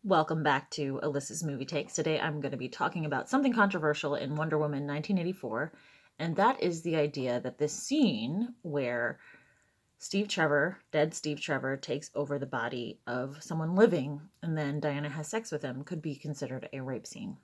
Welcome back to Alyssa's Movie Takes. Today I'm going to be talking about something controversial in Wonder Woman 1984, and that is the idea that this scene where dead Steve Trevor, takes over the body of someone living and then Diana has sex with him could be considered a rape scene.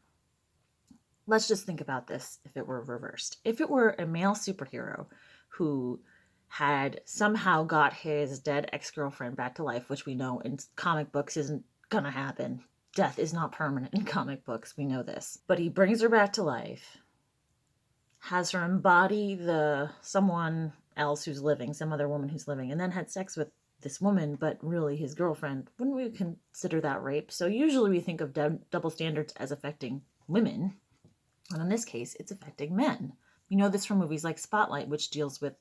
Let's just think about this if it were reversed. If it were a male superhero who had somehow got his dead ex-girlfriend back to life, which we know in comic books isn't gonna happen. Death is not permanent in comic books, we know this. But he brings her back to life, has her embody someone else who's living, some other woman who's living, and then had sex with this woman, but really his girlfriend. Wouldn't we consider that rape? So usually we think of double standards as affecting women, and in this case, it's affecting men. We know this from movies like Spotlight, which deals with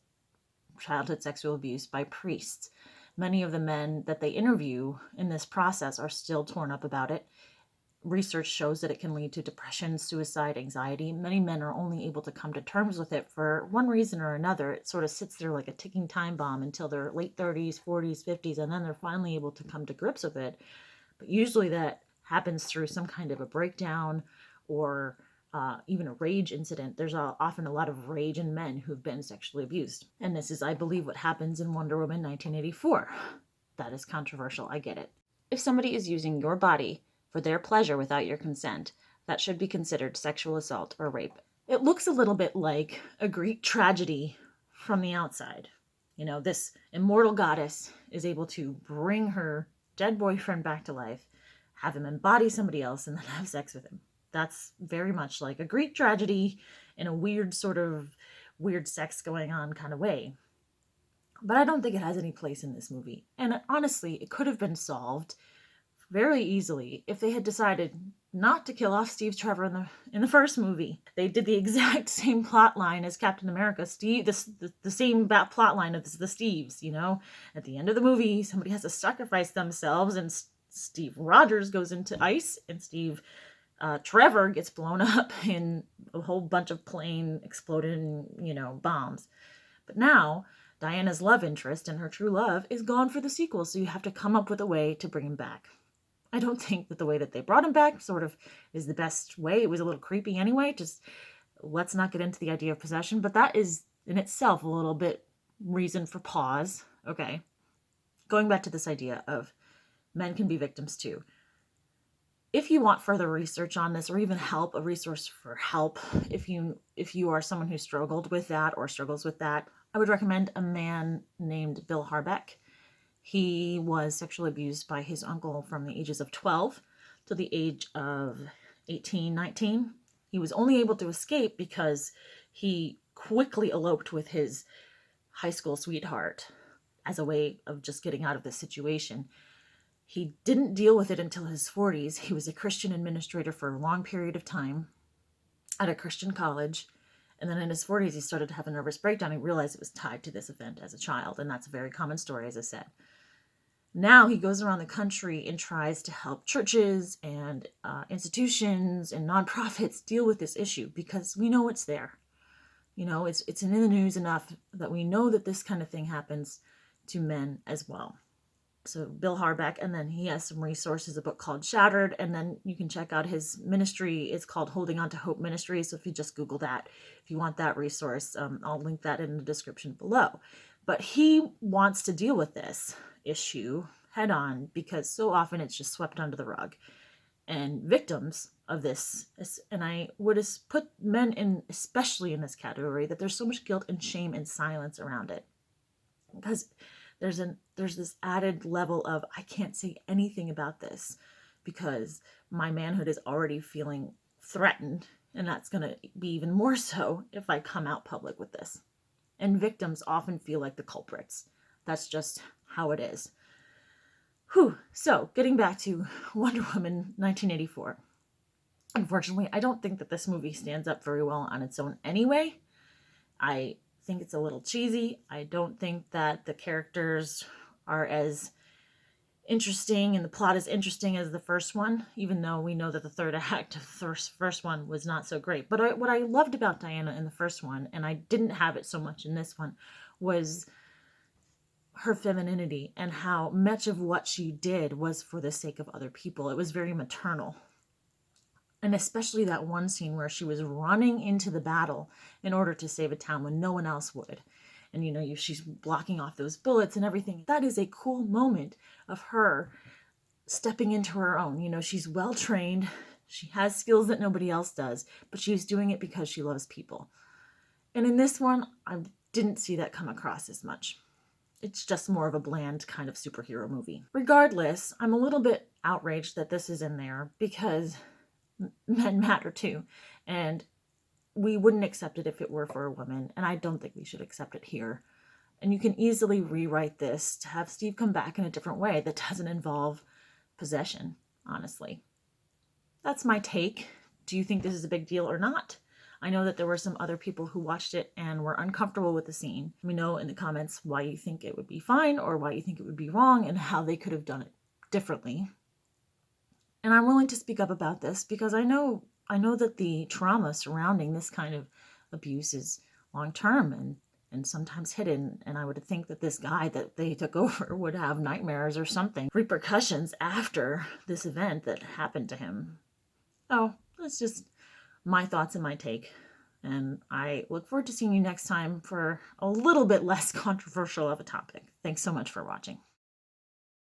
childhood sexual abuse by priests. Many of the men that they interview in this process are still torn up about it. Research shows that it can lead to depression, suicide, anxiety. Many men are only able to come to terms with it for one reason or another. It sort of sits there like a ticking time bomb until their late 30s, 40s, 50s, and then they're finally able to come to grips with it. But usually that happens through some kind of a breakdown or even a rage incident. There's often a lot of rage in men who've been sexually abused. And this is, I believe, what happens in Wonder Woman 1984. That is controversial, I get it. If somebody is using your body for their pleasure without your consent, that should be considered sexual assault or rape. It looks a little bit like a Greek tragedy from the outside. You know, this immortal goddess is able to bring her dead boyfriend back to life, have him embody somebody else, and then have sex with him. That's very much like a Greek tragedy in a weird sort of weird sex going on kind of way. But I don't think it has any place in this movie. And honestly, it could have been solved very easily if they had decided not to kill off Steve Trevor in the first movie. They did the exact same plot line as Captain America. The same plot line of the Steves, you know? At the end of the movie, somebody has to sacrifice themselves, and Steve Rogers goes into ice, and Trevor gets blown up in a whole bunch of plane exploded, bombs. But now, Diana's love interest and her true love is gone for the sequel, so you have to come up with a way to bring him back. I don't think that the way that they brought him back sort of is the best way. It was a little creepy anyway. Just let's not get into the idea of possession, but that is in itself a little bit reason for pause. Okay. Going back to this idea of men can be victims too. If you want further research on this, or even help, a resource for help, if you are someone who struggled with that or struggles with that, I would recommend a man named Bill Harbeck. He was sexually abused by his uncle from the ages of 12 to the age of 18, 19. He was only able to escape because he quickly eloped with his high school sweetheart as a way of just getting out of this situation. He didn't deal with it until his 40s. He was a Christian administrator for a long period of time at a Christian college. And then in his 40s, he started to have a nervous breakdown. He realized it was tied to this event as a child. And that's a very common story, as I said. Now he goes around the country and tries to help churches and institutions and nonprofits deal with this issue because we know it's there. You know, it's in the news enough that we know that this kind of thing happens to men as well. So Bill Harbeck, and then he has some resources, a book called Shattered, and then you can check out his ministry. It's called Holding On to Hope Ministry. So if you just Google that, if you want that resource, I'll link that in the description below. But he wants to deal with this issue head on because so often it's just swept under the rug. And victims of this, and I would put men in, especially in this category, that there's so much guilt and shame and silence around it. Because there's this added level of, I can't say anything about this because my manhood is already feeling threatened, and that's going to be even more so if I come out public with this. And victims often feel like the culprits. That's just how it is. So, getting back to Wonder Woman 1984. Unfortunately, I don't think that this movie stands up very well on its own anyway. I think it's a little cheesy. I don't think that the characters are as interesting and the plot is interesting as the first one, even though we know that the third act of the first one was not so great. But what I loved about Diana in the first one, and I didn't have it so much in this one, was her femininity and how much of what she did was for the sake of other people. It was very maternal. And especially that one scene where she was running into the battle in order to save a town when no one else would. And, she's blocking off those bullets and everything. That is a cool moment of her stepping into her own. She's well trained. She has skills that nobody else does, but she's doing it because she loves people. And in this one, I didn't see that come across as much. It's just more of a bland kind of superhero movie. Regardless, I'm a little bit outraged that this is in there because men matter too. And we wouldn't accept it if it were for a woman. And I don't think we should accept it here. And you can easily rewrite this to have Steve come back in a different way that doesn't involve possession, honestly. That's my take. Do you think this is a big deal or not? I know that there were some other people who watched it and were uncomfortable with the scene. Let me know in the comments why you think it would be fine or why you think it would be wrong and how they could have done it differently. And I'm willing to speak up about this because I know that the trauma surrounding this kind of abuse is long-term and sometimes hidden. And I would think that this guy that they took over would have nightmares or something, repercussions after this event that happened to him. Oh, that's just my thoughts and my take. And I look forward to seeing you next time for a little bit less controversial of a topic. Thanks so much for watching.